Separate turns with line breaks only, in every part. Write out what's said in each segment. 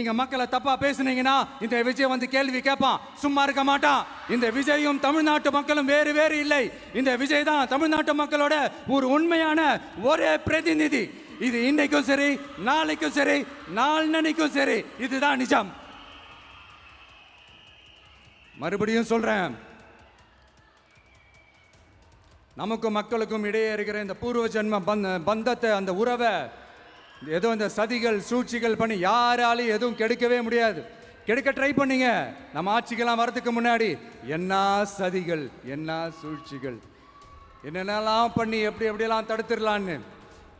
நீங்க மக்களை தப்பா பேசுனீங்கன்னா இந்த விஜய் வந்து கேள்வி கேட்பான், சும்மா இருக்க மாட்டான். இந்த விஜயும் தமிழ்நாட்டு மக்களும் வேறு வேறு இல்லை. இந்த விஜய் தான் தமிழ்நாட்டு மக்களோட ஒரு உண்மையான ஒரே பிரதிநிதி. இது இன்னைக்கும் சரி, நாளைக்கும் சரி, நாளன்னைக்கும் சரி, இதுதான் நிஜம். மறுபடியும் சொல்றேன், நமக்கும் மக்களுக்கும் இடையே இருக்கிற இந்த பூர்வ ஜென்ம பந்தத்தை, அந்த உறவை ஏதோ இந்த சதிகள் சூழ்ச்சிகள் பண்ணி யாராலையும் எதுவும் கெடுக்கவே முடியாது. கெடுக்க ட்ரை பண்ணீங்க நம்ம ஆட்சிக்கெல்லாம் வரதுக்கு முன்னாடி. என்ன சதிகள், என்ன சூழ்ச்சிகள், என்னென்னலாம் பண்ணி எப்படியெல்லாம் தடுத்துடலான்னு.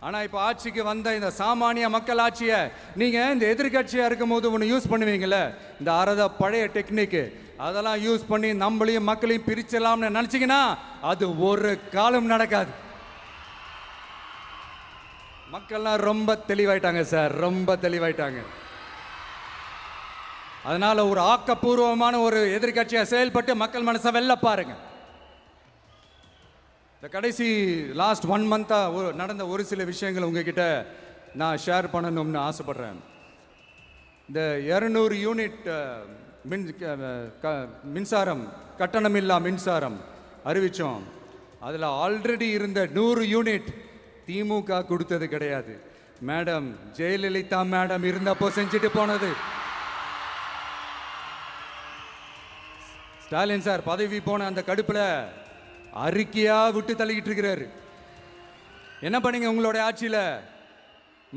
ஆனால் இப்போ ஆட்சிக்கு வந்த இந்த சாமானிய மக்கள் ஆட்சியை நீங்கள் இந்த எதிர்கட்சியாக இருக்கும் போது ஒன்று யூஸ் பண்ணுவீங்களே, இந்த பழைய டெக்னிக்கு, அதெல்லாம் யூஸ் பண்ணி நம்மளையும் மக்களையும் பிரிச்சலாம்னு நினச்சிங்கன்னா அது ஒரு காலம் நடக்காது. மக்கள்லாம் ரொம்ப தெளிவாயிட்டாங்க சார், ரொம்ப தெளிவாயிட்டாங்க. அதனால ஒரு ஆக்கப்பூர்வமான ஒரு எதிர்கட்சியை செயல்பட்டு மக்கள் மனசை வெல்ல பாருங்க. இந்த கடைசி லாஸ்ட் 1 மந்தா நடந்த ஒரு சில விஷயங்கள் உங்ககிட்ட நான் ஷேர் பண்ணணும்னு ஆசைப்படுறேன். இந்த 200 யூனிட் மின்சாரம், கட்டணமில்லா மின்சாரம் அறிவிச்சோம். அதில் ஆல்ரெடி இருந்த 100 யூனிட் திமுக கொடுத்தது கிடையாது. மேடம் ஜெயலலிதா மேடம் இருந்தப்போ செஞ்சுட்டு போனது. ஸ்டாலின் சார் பதவி போன அந்த கடுப்புல அறிக்கையா விட்டு தள்ளிக்கிட்டு இருக்கிறாரு. என்ன பண்ணீங்க உங்களுடைய ஆட்சியில்?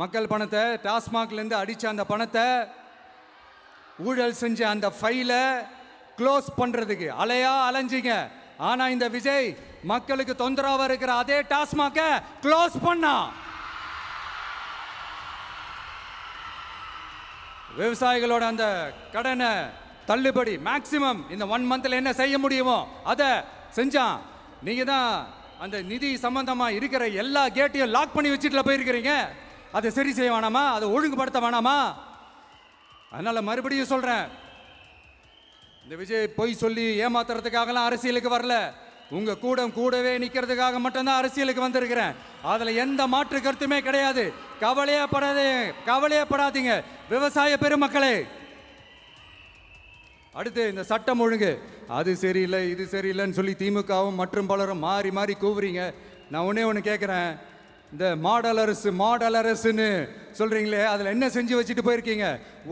மக்கள் பணத்தை, டாஸ்மாக்ல இருந்து அடிச்ச அந்த பணத்தை, ஊழல் செஞ்ச அந்த ஃபைலை க்ளோஸ் பண்றதுக்கு அலையா அலைஞ்சிங்க. ஆனா இந்த விஜய் மக்களுக்கு தொந்தரவா இருக்கிற அதே டாஸ்மாக க்ளோஸ் பண்ணா. விவசாயிகளோட அந்த கடனை தள்ளுபடி மேக்சிமம் இந்த 1 மந்த்ல என்ன செய்ய முடியுமோ அதை செஞ்சான். நீங்க தான் அந்த நிதி சம்பந்தமா இருக்கிற எல்லா கேட்டையும் லாக் பண்ணி வச்சுட்டு போயிருக்கிறீங்க. அதை சரி செய்ய வேணாமா? அதை ஒழுங்குபடுத்த வேணாமா? அதனால மறுபடியும் சொல்றேன், இந்த விஜய் பொய் சொல்லி ஏமாத்துறதுக்காகலாம் அரசியலுக்கு வரல. உங்க கூடவே நிக்கிறதுக்காக மட்டும்தான் அரசியலுக்கு வந்திருக்கிறேன். அதுல எந்த மாற்று கருத்துமே கிடையாது. கவலையப்படாதீங்க விவசாய பெருமக்களே. அடுத்து இந்த சட்டம் ஒழுங்கு, அது சரியில்லை இது சரியில்லைன்னு சொல்லி திமுகவும் மற்றும் பலரும் மாறி மாறி கூவுறீங்க. நான் ஒன்று கேட்குறேன், இந்த மாடல் அரசுன்னு சொல்றீங்களே, அதில் என்ன செஞ்சு வச்சுட்டு போயிருக்கீங்க?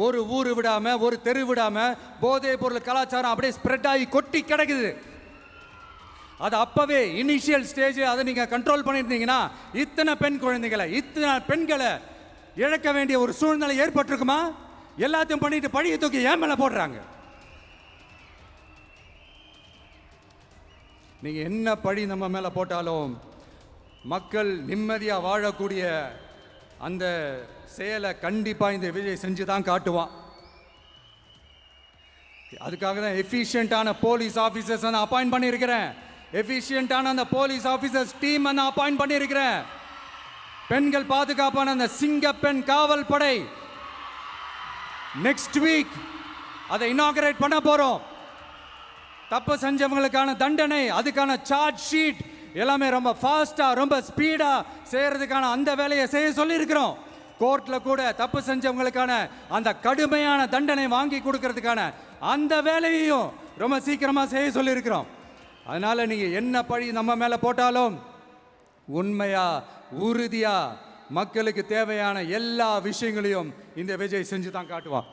ஒரு ஊர் விடாம, ஒரு தெரு விடாம போதைப் பொருள் கலாச்சாரம் அப்படியே ஸ்ப்ரெட் ஆகி கொட்டி கிடக்குது. அது அப்பவே இனிஷியல் ஸ்டேஜ் அதை நீங்க கண்ட்ரோல் பண்ணியிருந்தீங்கன்னா இத்தனை பெண்களை இழக்க வேண்டிய ஒரு சூழ்நிலை ஏற்பட்டிருக்குமா? எல்லாத்தையும் பண்ணிட்டு பழிய தூக்கி ஏன் மேல போடுறாங்க? நீங்க என்ன பழி நம்ம மேல போட்டாலும் மக்கள் நிம்மதியா வாழக்கூடிய அந்த செயலை கண்டிப்பா இந்த விஜய் செஞ்சு தான் காட்டுவான். அதுக்காக தான் எஃபிஷியன்டான போலீஸ் ஆஃபீஸர்ஸ் நான் அப்பாயிண்ட் பண்ணியிருக்கிறேன். எஃபிஷியன்டான அந்த போலீஸ் ஆஃபீஸர்ஸ் டீம் நான் அப்பாயிண்ட் பண்ணியிருக்கிறேன். பெண்கள் பாதுகாப்பான அந்த சிங்க பெண் காவல் படை நெக்ஸ்ட் வீக் அதை இனாகரேட் பண்ண போறோம். தப்பு செஞ்சவங்களுக்கான தண்டனை, அதுக்கான சார்ஜ் ஷீட் எல்லாமே ரொம்ப ஃபாஸ்டா, ரொம்ப ஸ்பீடா செய்யறதுக்கான அந்த வேலையை செய்ய சொல்லி இருக்கிறோம். கோர்ட்ல கூட தப்பு செஞ்சவங்களுக்கான அந்த கடுமையான தண்டனை வாங்கி கொடுக்கறதுக்கான அந்த வேலையையும் ரொம்ப சீக்கிரமா செய்ய சொல்லி இருக்கிறோம். அதனால நீங்க என்ன பழி நம்ம மேல போட்டாலும் உண்மையா உறுதியா மக்களுக்கு தேவையான எல்லா விஷயங்களையும் இந்த விஜய் செஞ்சு தான் காட்டுவான்.